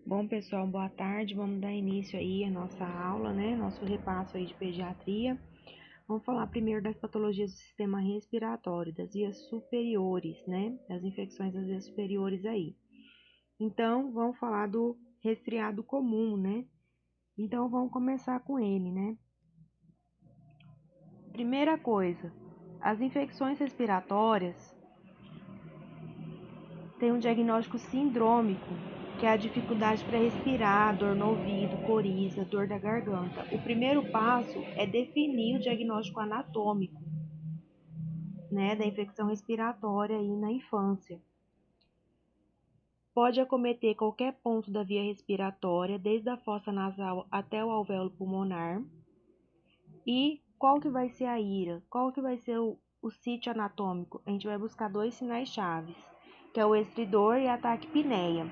Bom, pessoal, boa tarde. Vamos dar início aí à nossa aula, né? Nosso repasso aí de pediatria. Vamos falar primeiro das patologias do sistema respiratório, das vias superiores, né? Das infecções das vias superiores aí. Então, vamos falar do resfriado comum, né? Então, vamos começar com ele, né? Primeira coisa, as infecções respiratórias têm um diagnóstico sindrômico, que é a dificuldade para respirar, dor no ouvido, coriza, dor da garganta. O primeiro passo é definir o diagnóstico anatômico, né, da infecção respiratória aí na infância. Pode acometer qualquer ponto da via respiratória, desde a fossa nasal até o alvéolo pulmonar. E qual que vai ser a IRA? Qual que vai ser o sítio anatômico? A gente vai buscar dois sinais chaves, que é o estridor e a taquipneia.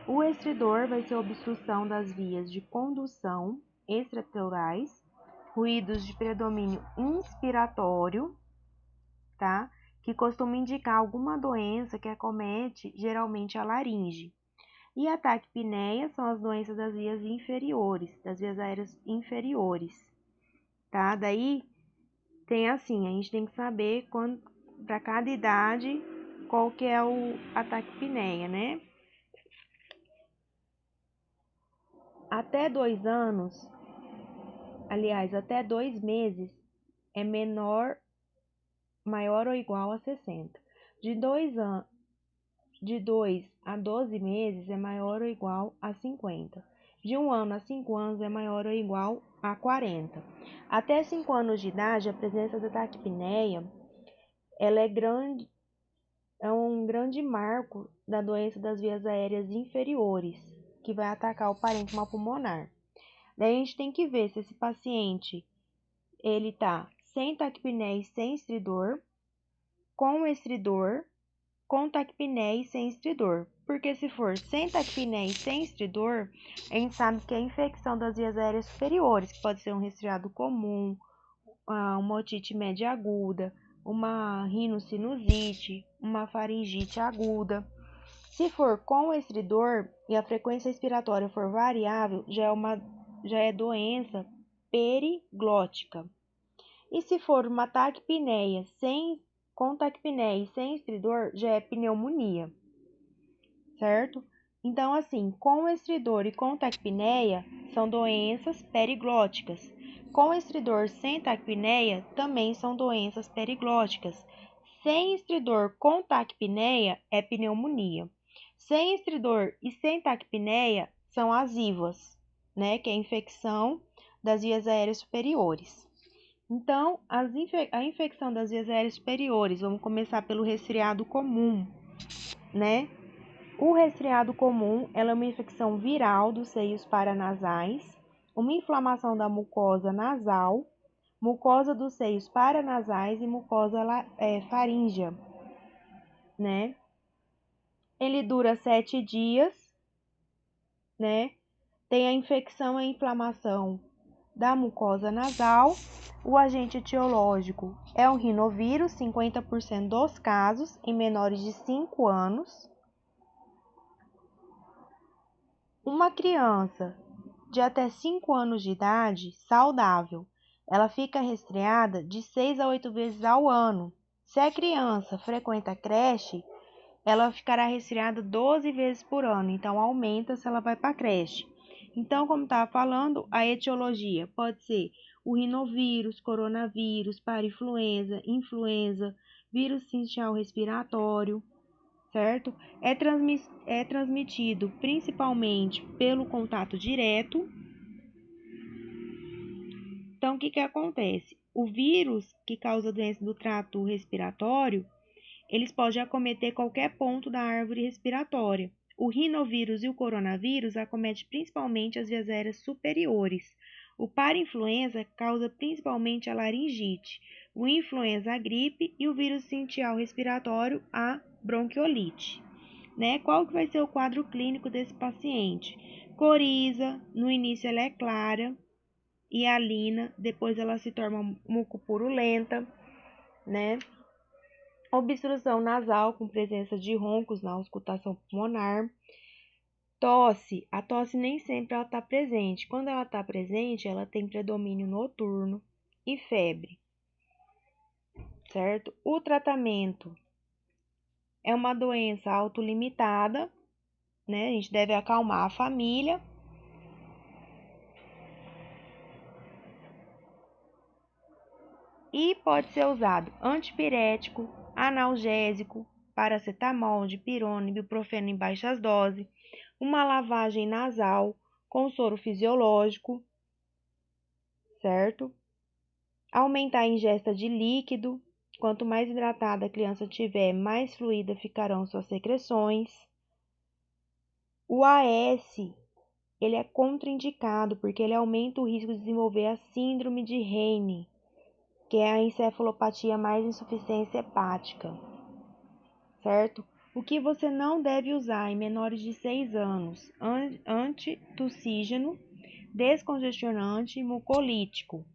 O estridor vai ser a obstrução das vias de condução extrapleurais, ruídos de predomínio inspiratório, tá? Que costuma indicar alguma doença que acomete geralmente a laringe. E a taquipneia são as doenças das vias inferiores, das vias aéreas inferiores, tá? Daí tem assim, a gente tem que saber para cada idade qual que é a taquipneia, né? Até 2 anos, aliás, até 2 meses é maior ou igual a 60. De 2 a 12 meses é maior ou igual a 50. De 1 ano a 5 anos é maior ou igual a 40. Até 5 anos de idade, a presença da taquipneia, ela é um grande marco da doença das vias aéreas inferiores, que vai atacar o parênquima pulmonar. Daí a gente tem que ver se esse paciente ele tá sem taquipneia e sem estridor, com estridor, com taquipneia e sem estridor. Porque se for sem taquipneia e sem estridor, a gente sabe que é infecção das vias aéreas superiores, que pode ser um resfriado comum, uma otite média aguda, uma rinocinusite, uma faringite aguda. Se for com estridor e a frequência respiratória for variável, já é doença periglótica. E se for uma taquipneia com taquipneia e sem estridor, já é pneumonia, certo? Então, assim, com estridor e com taquipneia são doenças periglóticas. Com estridor sem taquipneia também são doenças periglóticas. Sem estridor com taquipneia é pneumonia. Sem estridor e sem taquipneia são azivas, né? Que é a infecção das vias aéreas superiores. Então, a infecção das vias aéreas superiores, vamos começar pelo resfriado comum, né? O resfriado comum ela é uma infecção viral dos seios paranasais, uma inflamação da mucosa nasal, mucosa dos seios paranasais e mucosa faríngea, né? Ele dura 7 dias, né? Tem a infecção e a inflamação da mucosa nasal. O agente etiológico é o rinovírus, 50% dos casos, em menores de 5 anos. Uma criança de até 5 anos de idade, saudável, ela fica resfriada de 6 a 8 vezes ao ano. Se a criança frequenta creche, ela ficará resfriada 12 vezes por ano, então aumenta se ela vai para a creche. Então, como estava falando, a etiologia pode ser o rinovírus, coronavírus, parainfluenza, influenza, vírus sincicial respiratório, certo? É transmitido principalmente pelo contato direto. Então, o que que acontece? O vírus que causa doença do trato respiratório, eles podem acometer qualquer ponto da árvore respiratória. O rinovírus e o coronavírus acometem principalmente as vias aéreas superiores. O parainfluenza causa principalmente a laringite, o influenza a gripe e o vírus sincicial respiratório a bronquiolite. Né? Qual que vai ser o quadro clínico desse paciente? Coriza, no início ela é clara e alina, depois ela se torna mucopurulenta, né? Obstrução nasal com presença de roncos na auscultação pulmonar, Tosse, a tosse nem sempre ela está presente. Quando ela está presente, ela tem predomínio noturno e febre, certo? O tratamento é uma doença autolimitada, né? A gente deve acalmar a família. E pode ser usado antipirético, analgésico, paracetamol, dipirona, ibuprofeno em baixas doses, uma lavagem nasal com soro fisiológico, certo? Aumentar a ingesta de líquido. Quanto mais hidratada a criança tiver, mais fluida ficarão suas secreções. O AS, ele é contraindicado porque ele aumenta o risco de desenvolver a síndrome de Raynaud, que é a encefalopatia mais insuficiência hepática, certo? O que você não deve usar em menores de 6 anos? Antitussígeno, descongestionante, mucolítico.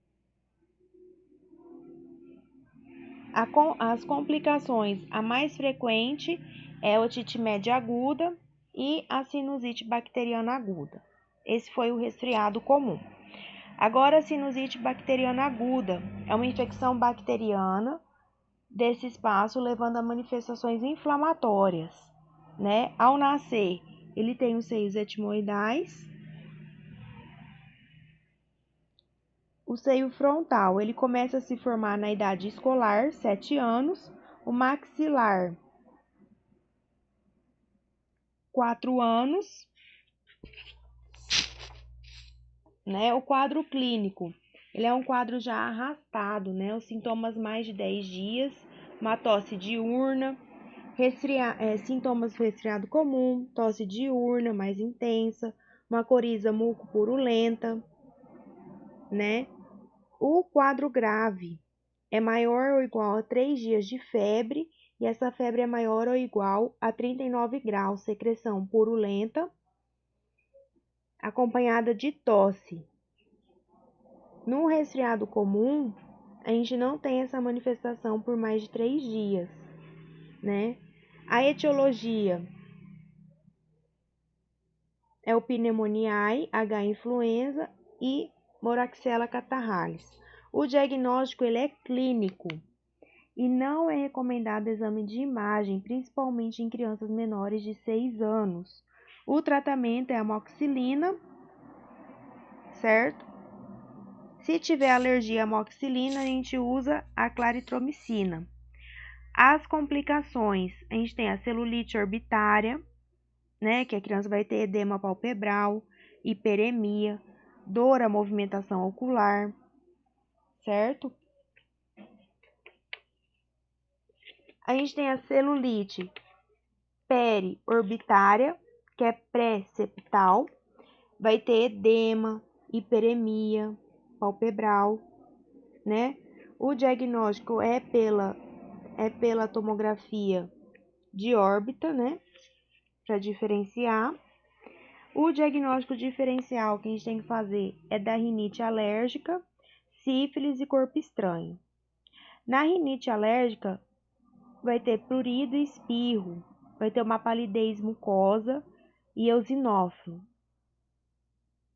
As complicações, a mais frequente é a otite média aguda e a sinusite bacteriana aguda. Esse foi o resfriado comum. Agora, a sinusite bacteriana aguda é uma infecção bacteriana desse espaço, levando a manifestações inflamatórias, né? Ao nascer, ele tem os seios etimoidais. O seio frontal, ele começa a se formar na idade escolar, 7 anos. O maxilar, 4 anos, né? O quadro clínico, ele é um quadro já arrastado, né? Os sintomas mais de 10 dias, uma tosse diurna, sintomas do resfriado comum, tosse diurna mais intensa, uma coriza muco-purulenta, né? O quadro grave é maior ou igual a 3 dias de febre, e essa febre é maior ou igual a 39 graus, secreção purulenta, acompanhada de tosse. No resfriado comum, a gente não tem essa manifestação por mais de 3 dias, né? A etiologia é o pneumoniae, H. influenza e Moraxella catarrhalis. O diagnóstico ele é clínico e não é recomendado exame de imagem, principalmente em crianças menores de 6 anos. O tratamento é amoxicilina, certo? Se tiver alergia à amoxicilina, a gente usa a claritromicina. As complicações, a gente tem a celulite orbitária, né, que a criança vai ter edema palpebral, hiperemia, dor à movimentação ocular, certo? A gente tem a celulite periorbitária, que é pré-septal, vai ter edema, hiperemia, palpebral, né? O diagnóstico é pela tomografia de órbita, né? Para diferenciar. O diagnóstico diferencial que a gente tem que fazer é da rinite alérgica, sífilis e corpo estranho. Na rinite alérgica, vai ter prurido e espirro, vai ter uma palidez mucosa e eosinófilo.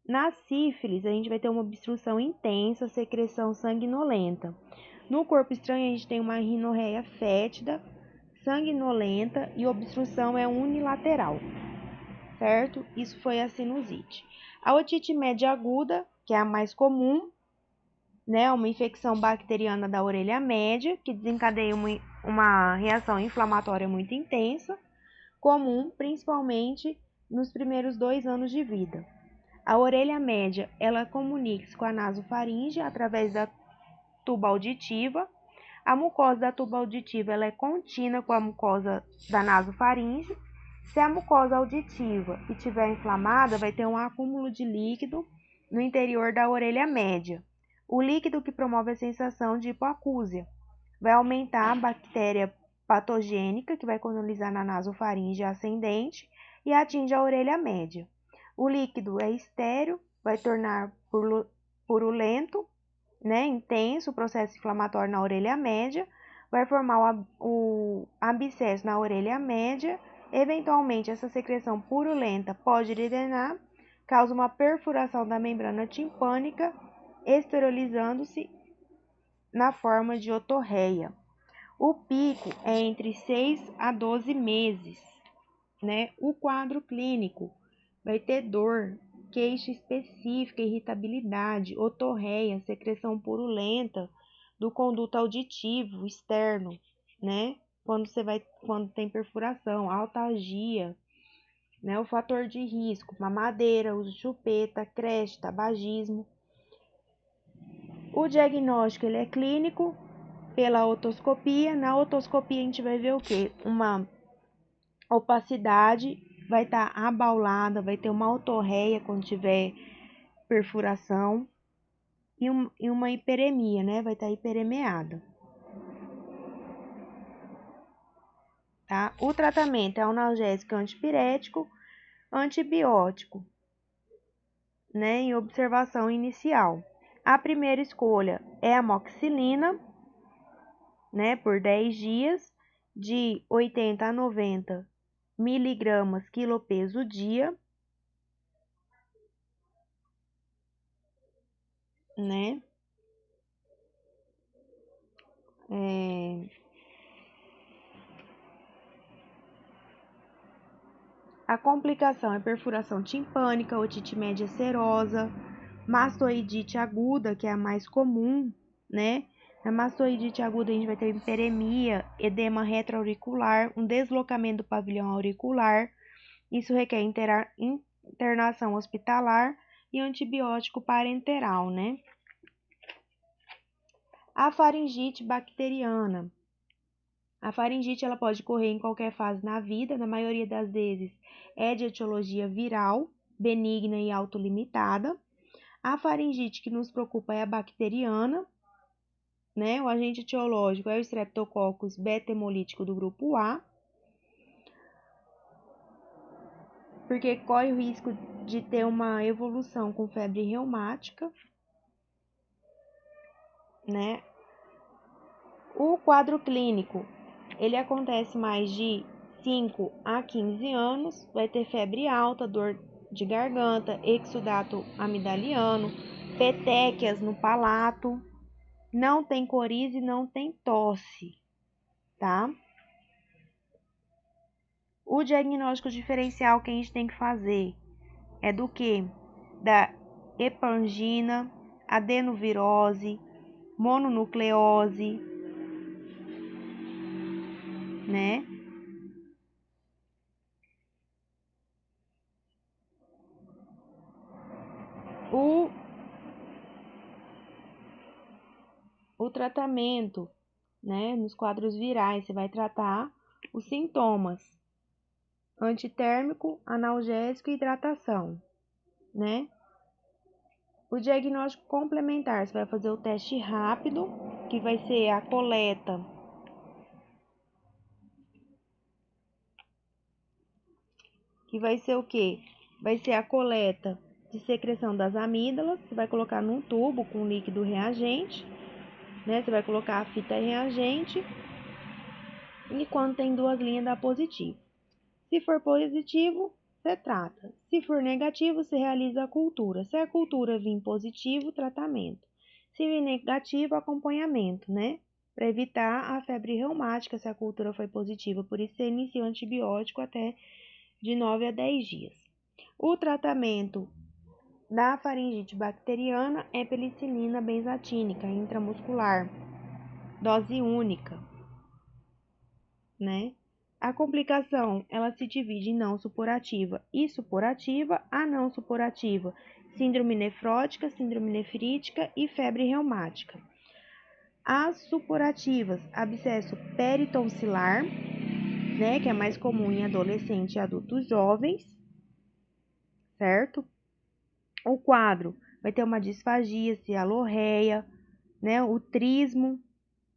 Na sífilis, a gente vai ter uma obstrução intensa, secreção sanguinolenta. No corpo estranho, a gente tem uma rinorreia fétida, sanguinolenta e obstrução é unilateral, certo? Isso foi a sinusite. A otite média aguda, que é a mais comum, né? Uma infecção bacteriana da orelha média, que desencadeia uma reação inflamatória muito intensa, comum principalmente nos primeiros 2 anos de vida. A orelha média, ela comunica-se com a nasofaringe através da tuba auditiva. A mucosa da tuba auditiva ela é contínua com a mucosa da nasofaringe. Se a mucosa auditiva estiver inflamada, vai ter um acúmulo de líquido no interior da orelha média. O líquido que promove a sensação de hipoacúsia vai aumentar a bactéria patogênica que vai colonizar na nasofaringe ascendente e atinge a orelha média. O líquido é estéril, vai tornar purulento, né, intenso o processo inflamatório na orelha média, vai formar o abscesso na orelha média Eventualmente, essa secreção purulenta pode drenar, causa uma perfuração da membrana timpânica, esterolizando-se na forma de otorreia. O pico é entre 6 a 12 meses, né? O quadro clínico vai ter dor, queixa específica, irritabilidade, otorreia, secreção purulenta do conduto auditivo externo, né? Quando tem perfuração, altalgia, né? O fator de risco, mamadeira, uso de chupeta, creche, tabagismo. O diagnóstico ele é clínico pela otoscopia. Na otoscopia a gente vai ver o quê? Uma opacidade, vai estar abaulada, vai ter uma otorreia quando tiver perfuração e uma hiperemia, né? Vai estar hiperemeada. Tá? O tratamento é analgésico antipirético, antibiótico, né? Em observação inicial. A primeira escolha é a amoxicilina, né? Por 10 dias, de 80 a 90 miligramas quilopesio dia, né? A complicação é perfuração timpânica, otite média serosa, mastoidite aguda, que é a mais comum, né? Na mastoidite aguda a gente vai ter hiperemia, edema retroauricular, um deslocamento do pavilhão auricular. Isso requer internação hospitalar e antibiótico parenteral, né? A faringite bacteriana. A faringite ela pode ocorrer em qualquer fase na vida, na maioria das vezes é de etiologia viral, benigna e autolimitada. A faringite que nos preocupa é a bacteriana, né? O agente etiológico é o Streptococcus beta-hemolítico do grupo A, porque corre o risco de ter uma evolução com febre reumática, né? O quadro clínico, ele acontece mais de 5 a 15 anos, vai ter febre alta, dor de garganta, exudato amidaliano, petequias no palato, não tem coriza e não tem tosse, tá? O diagnóstico diferencial que a gente tem que fazer é do que? Da hepangina, adenovirose, mononucleose, né? O tratamento, né? Nos quadros virais, você vai tratar os sintomas: antitérmico, analgésico e hidratação, né? O diagnóstico complementar, você vai fazer o teste rápido, que vai ser a coleta que vai ser o quê? Vai ser a coleta de secreção das amígdalas, você vai colocar num tubo com líquido reagente, né? Você vai colocar a fita reagente e quando tem 2 linhas dá positivo. Se for positivo, você trata. Se for negativo, você realiza a cultura. Se a cultura vir positivo, tratamento. Se vir negativo, acompanhamento, né? Para evitar a febre reumática, se a cultura foi positiva. Por isso, você inicia o antibiótico até de 9 a 10 dias. O tratamento da faringite bacteriana é penicilina benzatínica intramuscular, dose única, né? A complicação, ela se divide em não supurativa e supurativa. A não supurativa, síndrome nefrótica, síndrome nefrítica e febre reumática. As supurativas, abscesso peritonsilar, né, que é mais comum em adolescentes e adultos jovens, certo? O quadro vai ter uma disfagia, cialorreia, né, o trismo.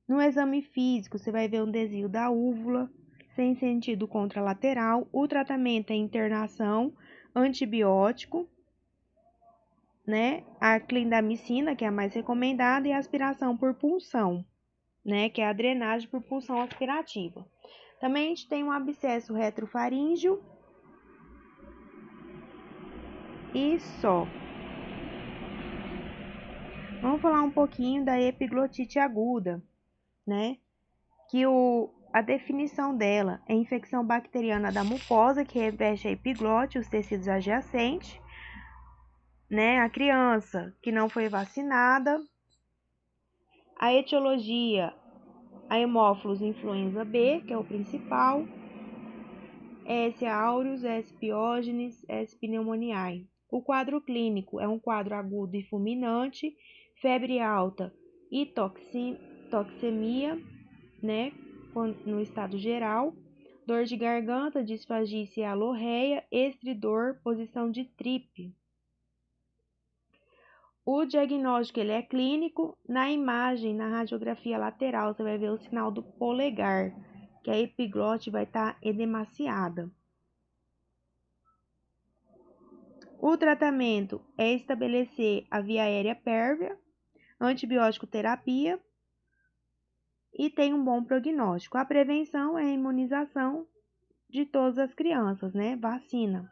No exame físico, você vai ver um desvio da úvula, sem sentido contralateral. O tratamento é internação, antibiótico, né? A clindamicina, que é a mais recomendada, e a aspiração por punção, né? Que é a drenagem por punção aspirativa. Também a gente tem um abscesso retrofaríngeo e só. Vamos falar um pouquinho da epiglotite aguda, né? Que a definição dela é infecção bacteriana da mucosa que reveste a epiglote e os tecidos adjacentes, né? A criança que não foi vacinada. A etiologia, a Haemophilus influenza B, que é o principal. S. aureus, S. piógenes, S. pneumoniae. O quadro clínico é um quadro agudo e fulminante, febre alta e toxemia, né, no estado geral, dor de garganta, disfagia e alorreia, estridor, posição de Tripp. O diagnóstico ele é clínico. Na imagem, na radiografia lateral, você vai ver o sinal do polegar, que a epiglote vai estar edemaciada. O tratamento é estabelecer a via aérea pérvia, antibiótico terapia e tem um bom prognóstico. A prevenção é a imunização de todas as crianças, né? Vacina.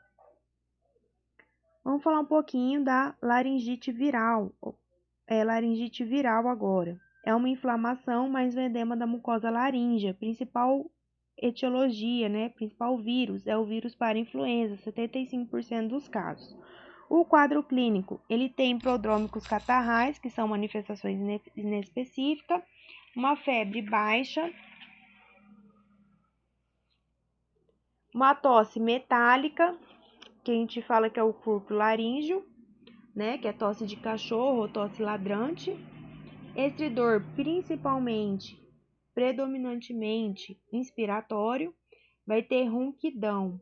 Vamos falar um pouquinho da laringite viral. Laringite viral agora. É uma inflamação mais um edema da mucosa laríngea. Principal etiologia, né? Principal vírus é o vírus para influenza, 75% dos casos. O quadro clínico, ele tem prodrômicos catarrais, que são manifestações inespecíficas, uma febre baixa, uma tosse metálica, que a gente fala que é o furto laríngeo, né, que é tosse de cachorro ou tosse ladrante, estridor principalmente, predominantemente inspiratório, vai ter ronquidão.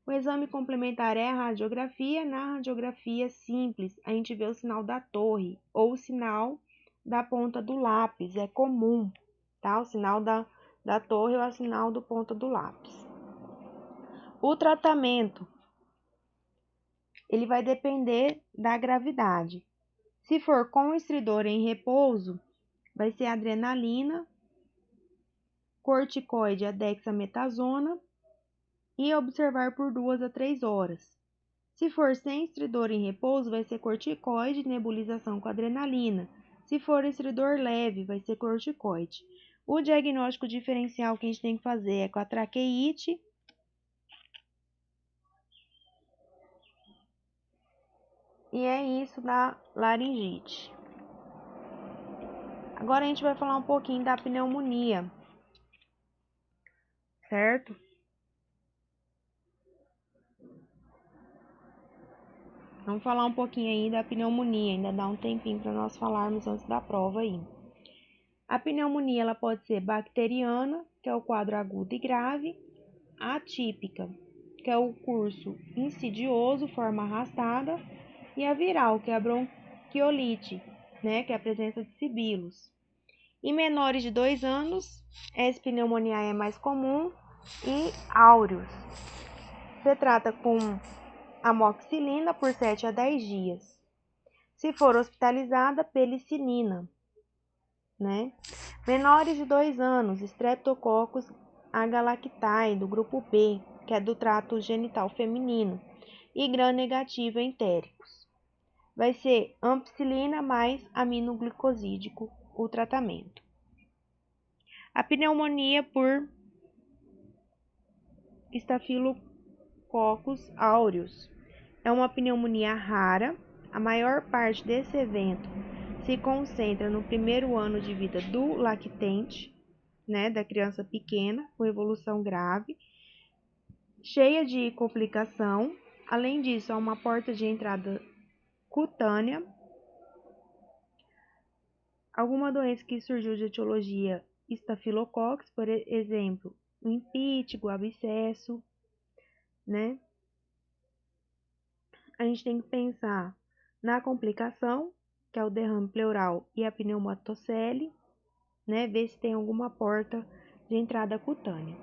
O exame complementar é a radiografia. Na radiografia simples, a gente vê o sinal da torre ou o sinal da ponta do lápis, é comum, tá? O sinal da torre ou o sinal da ponta do lápis. O tratamento, ele vai depender da gravidade. Se for com estridor em repouso, vai ser adrenalina, corticoide, a dexametasona e observar por 2 a 3 horas. Se for sem estridor em repouso, vai ser corticoide, nebulização com adrenalina. Se for estridor leve, vai ser corticoide. O diagnóstico diferencial que a gente tem que fazer é com a traqueite e é isso da laringite. Agora a gente vai falar um pouquinho da pneumonia, certo? Vamos falar um pouquinho aí da pneumonia, ainda dá um tempinho para nós falarmos antes da prova aí. A pneumonia ela pode ser bacteriana, que é o quadro agudo e grave, atípica, que é o curso insidioso, forma arrastada, e a viral, que é a bronquiolite, né, que é a presença de sibilos. Em menores de 2 anos, essa pneumonia é mais comum e áureos. Se trata com amoxicilina por 7 a 10 dias. Se for hospitalizada, penicilina, né? Menores de 2 anos, Streptococcus agalactiae, do grupo B, que é do trato genital feminino, e gram-negativo entéricos. Vai ser ampicilina mais aminoglicosídico o tratamento. A pneumonia por Staphylococcus aureus é uma pneumonia rara. A maior parte desse evento se concentra no primeiro ano de vida do lactente, né, da criança pequena, com evolução grave, cheia de complicação. Além disso, há uma porta de entrada cutânea. Alguma doença que surgiu de etiologia Staphylococcus, por exemplo, o impítigo, o abscesso, né? A gente tem que pensar na complicação, que é o derrame pleural e a pneumatocele, né? Ver se tem alguma porta de entrada cutânea.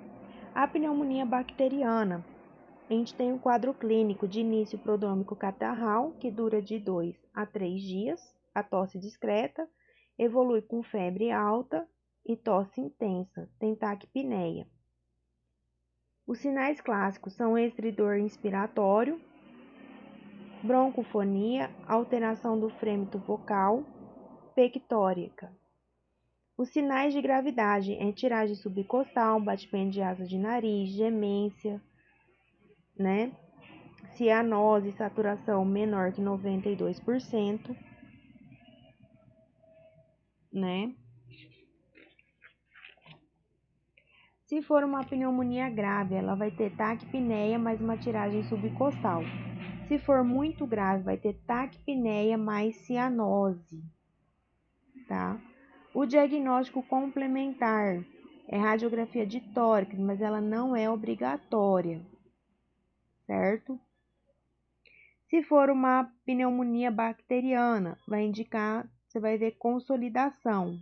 A pneumonia bacteriana, a gente tem um quadro clínico de início prodrômico catarral, que dura de 2 a 3 dias, a tosse discreta, evolui com febre alta e tosse intensa, tem taquipneia. Os sinais clássicos são estridor inspiratório, broncofonia, alteração do frêmito vocal, pictórica. Os sinais de gravidade é tiragem subcostal, batimento de asa de nariz, gemência, né? Cianose, saturação menor que 92%, né? Se for uma pneumonia grave, ela vai ter taquipneia mais uma tiragem subcostal. Se for muito grave, vai ter taquipneia mais cianose, tá? O diagnóstico complementar é radiografia de tórax, mas ela não é obrigatória, certo? Se for uma pneumonia bacteriana, vai indicar, você vai ver consolidação.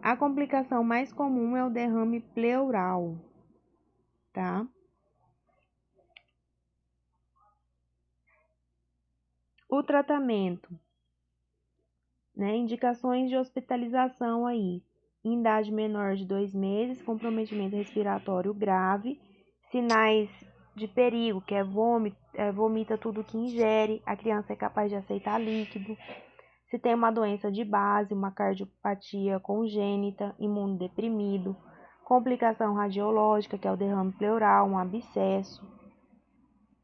A complicação mais comum é o derrame pleural, tá? O tratamento, né? Indicações de hospitalização aí. Em idade menor de 2 meses, comprometimento respiratório grave, sinais de perigo, que é vômito, vomita tudo que ingere, a criança é capaz de aceitar líquido. Se tem uma doença de base, uma cardiopatia congênita, imunodeprimido, complicação radiológica, que é o derrame pleural, um abscesso,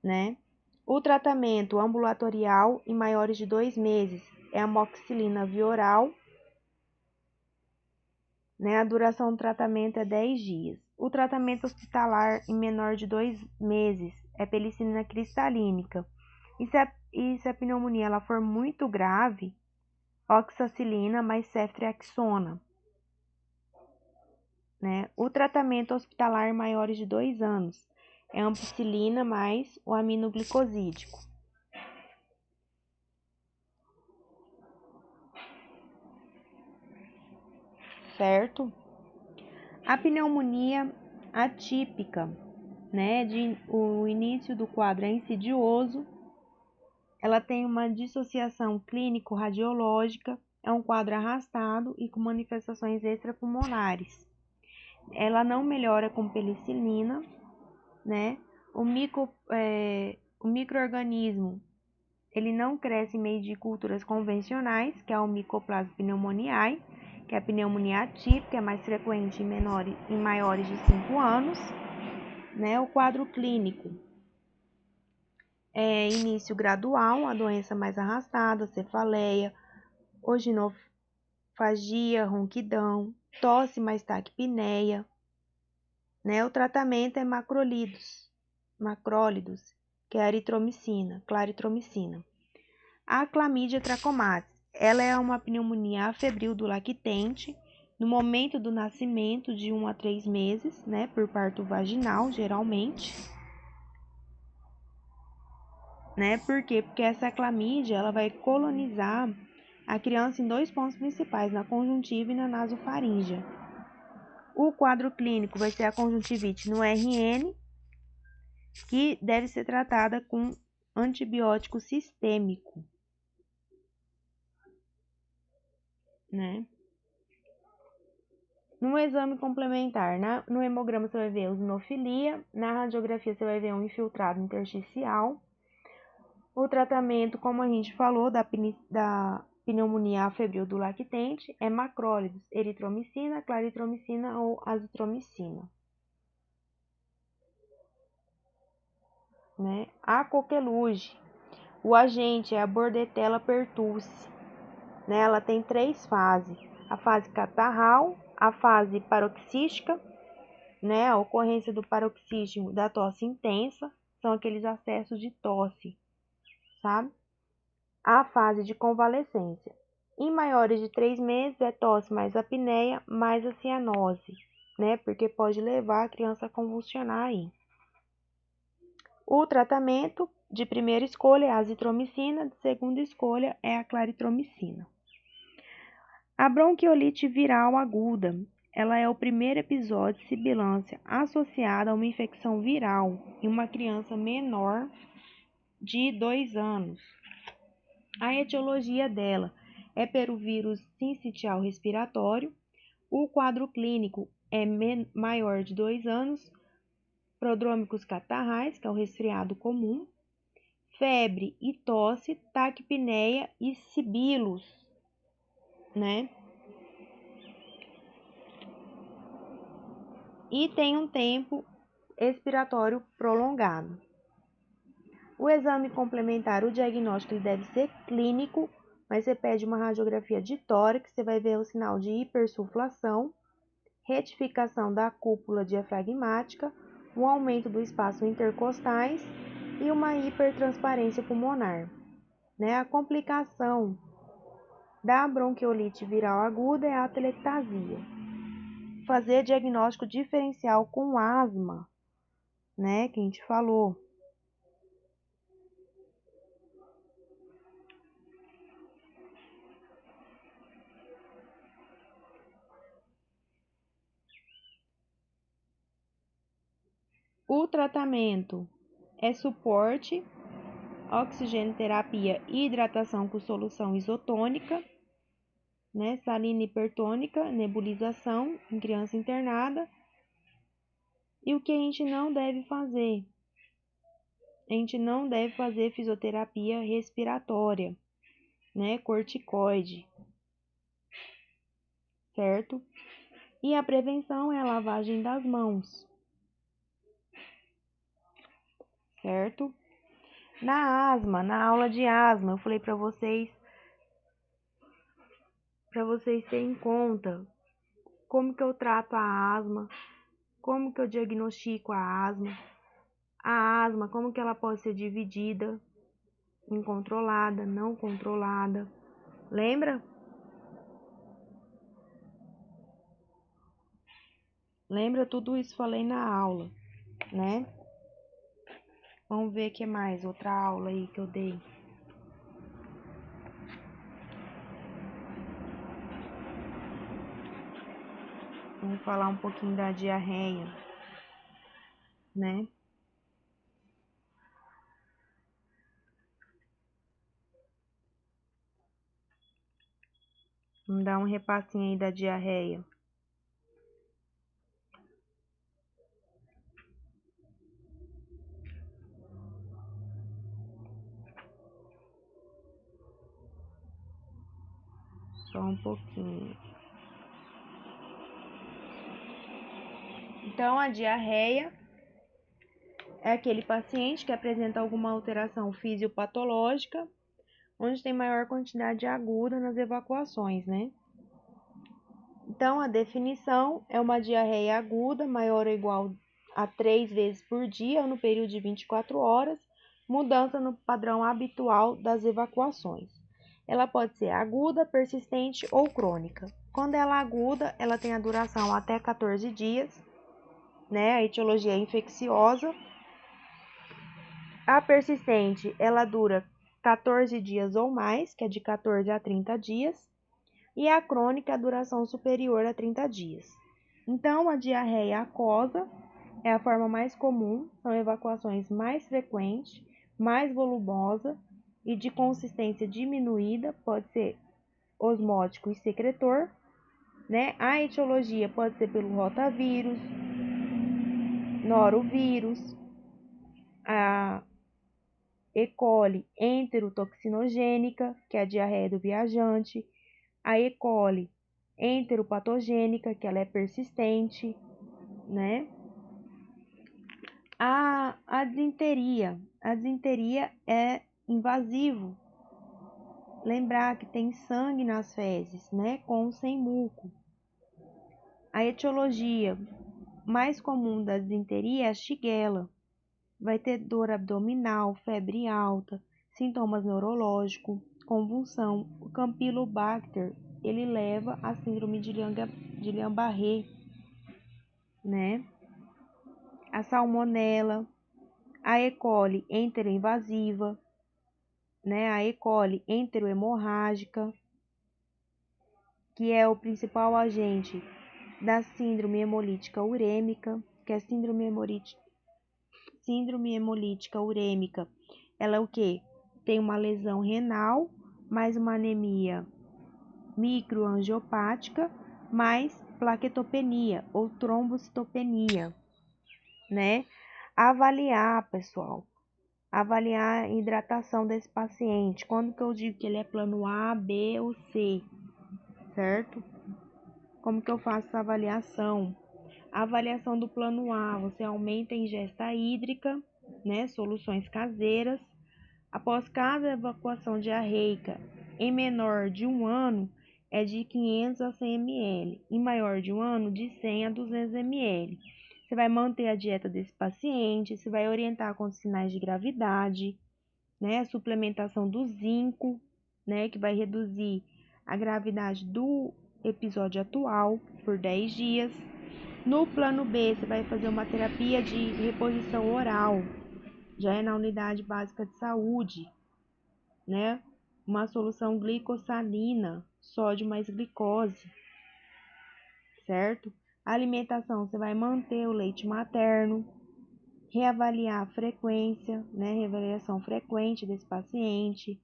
né? O tratamento ambulatorial em maiores de 2 meses é amoxicilina via oral, né? A duração do tratamento é 10 dias. O tratamento hospitalar em menor de 2 meses é penicilina cristalínica. E se a pneumonia ela for muito grave, oxacilina mais ceftriaxona, né? O tratamento hospitalar em maiores de 2 anos é ampicilina mais o aminoglicosídico. Certo? A pneumonia atípica, né, o início do quadro é insidioso, ela tem uma dissociação clínico-radiológica, é um quadro arrastado e com manifestações extrapulmonares. Ela não melhora com penicilina, né? O microorganismo, ele não cresce em meio de culturas convencionais, que é o Mycoplasma pneumoniae, que é a pneumonia atípica, é mais frequente em maiores de 5 anos, né? O quadro clínico é início gradual, a doença mais arrastada, cefaleia, oginofagia, ronquidão, tosse mais taquipneia, né? O tratamento é macrólidos, que é a eritromicina, claritromicina. A clamídia trachomatis, ela é uma pneumonia febril do lactente, no momento do nascimento de 1 a 3 meses, né, por parto vaginal, geralmente. Né? Por quê? Porque essa clamídia, ela vai colonizar a criança em 2 pontos principais, na conjuntiva e na nasofaríngea. O quadro clínico vai ser a conjuntivite no RN, que deve ser tratada com antibiótico sistêmico, né? No exame complementar, no hemograma você vai ver eosinofilia, na radiografia você vai ver um infiltrado intersticial. O tratamento, como a gente falou, da pneumonia febril do lactente é macrólidos, eritromicina, claritromicina ou azitromicina. Né? A coqueluche, o agente é a Bordetella pertussis. Né? Ela tem 3 fases: a fase catarral, a fase paroxística, né? A ocorrência do paroxismo da tosse intensa, são aqueles acessos de tosse, sabe? A fase de convalescência. Em maiores de 3 meses, é tosse mais apneia, mais a cianose, né? Porque pode levar a criança a convulsionar aí. O tratamento de primeira escolha é a azitromicina, de segunda escolha é a claritromicina. A bronquiolite viral aguda, ela é o primeiro episódio de sibilância associada a uma infecção viral em uma criança menor de 2 anos. A etiologia dela é pelo vírus sincicial respiratório. O quadro clínico é maior de 2 anos. Prodrômicos catarrais, que é o resfriado comum. Febre e tosse, taquipneia e sibilos, né? E tem um tempo expiratório prolongado. O exame complementar, o diagnóstico, ele deve ser clínico, mas você pede uma radiografia de tórax, você vai ver o sinal de hipersuflação, retificação da cúpula diafragmática, um aumento do espaço intercostais e uma hipertransparência pulmonar. A complicação da bronquiolite viral aguda é a atelectasia. Fazer diagnóstico diferencial com asma, que a gente falou. O tratamento é suporte, oxigenoterapia e hidratação com solução isotônica, salina hipertônica, nebulização em criança internada. E o que a gente não deve fazer? A gente não deve fazer fisioterapia respiratória, corticoide, certo? E a prevenção é a lavagem das mãos, certo? Na asma, na aula de asma, eu falei para vocês terem em conta como que eu trato a asma, como que eu diagnostico a asma, como que ela pode ser dividida em controlada, não controlada. Lembra? Lembra? Tudo isso falei na aula, né? Vamos ver o que mais, outra aula aí que eu dei. Vamos falar um pouquinho da diarreia, né? Vamos dar um repassinho aí da diarreia. Só um pouquinho. Então, a diarreia é aquele paciente que apresenta alguma alteração fisiopatológica, onde tem maior quantidade aguda nas evacuações, né? Então, a definição é uma diarreia aguda maior ou igual a 3 vezes por dia no período de 24 horas, mudança no padrão habitual das evacuações. Ela pode ser aguda, persistente ou crônica. Quando ela é aguda, ela tem a duração até 14 dias, a etiologia é infecciosa. A persistente, ela dura 14 dias ou mais, que é de 14 a 30 dias. E a crônica, a duração superior a 30 dias. Então, a diarreia aquosa é a forma mais comum, são evacuações mais frequentes, mais volumosa e de consistência diminuída, pode ser osmótico e secretor, A etiologia pode ser pelo rotavírus, norovírus, a E. coli enterotoxinogênica, que é a diarreia do viajante, a E. coli enteropatogênica, que ela é persistente, A disenteria. A disenteria é invasivo. Lembrar que tem sangue nas fezes, com ou sem muco. A etiologia mais comum da disenteria é a shigella. Vai ter dor abdominal, febre alta, sintomas neurológicos, convulsão. O Campylobacter, ele leva a síndrome de Guillain-Barré, A salmonela, a E. coli enteroinvasiva, a E. coli enterohemorrágica, que é o principal agente da síndrome hemolítica urêmica, que é a síndrome hemolítica urêmica. Ela é o quê? Tem uma lesão renal, mais uma anemia microangiopática mais plaquetopenia ou trombocitopenia, né? Avaliar, pessoal, avaliar a hidratação desse paciente. Quando que eu digo que ele é plano A, B ou C, certo? Como que eu faço essa avaliação? A avaliação do plano A, você aumenta a ingesta hídrica, né? Soluções caseiras. Após cada evacuação diarreica em menor de 1 ano, é de 500 a 100 ml, em maior de 1 ano, de 100 a 200 ml. Você vai manter a dieta desse paciente, você vai orientar com os sinais de gravidade, né? A suplementação do zinco, né? Que vai reduzir a gravidade do episódio atual por 10 dias. No plano B, você vai fazer uma terapia de reposição oral, já é na unidade básica de saúde, né? Uma solução glicosalina, sódio mais glicose, certo? A alimentação, você vai manter o leite materno, reavaliar a frequência, né? Reavaliação frequente desse paciente,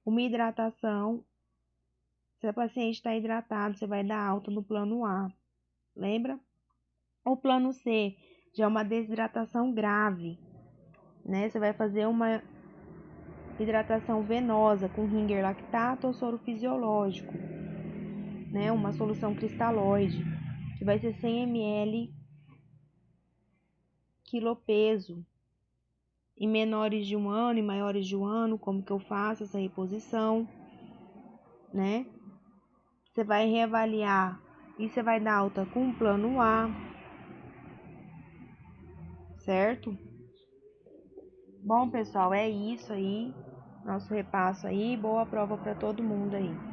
uma hidratação. Se o paciente está hidratado, você vai dar alta no plano A, lembra? O plano C já é uma desidratação grave, né? Você vai fazer uma hidratação venosa com ringer lactato ou soro fisiológico, né? Uma solução cristalóide, que vai ser 100 ml quilopeso. Em menores de 1 ano e maiores de 1 ano, como que eu faço essa reposição, né? Você vai reavaliar e você vai dar alta com o plano A, certo? Bom, pessoal, é isso aí. Nosso repasso aí. Boa prova para todo mundo aí.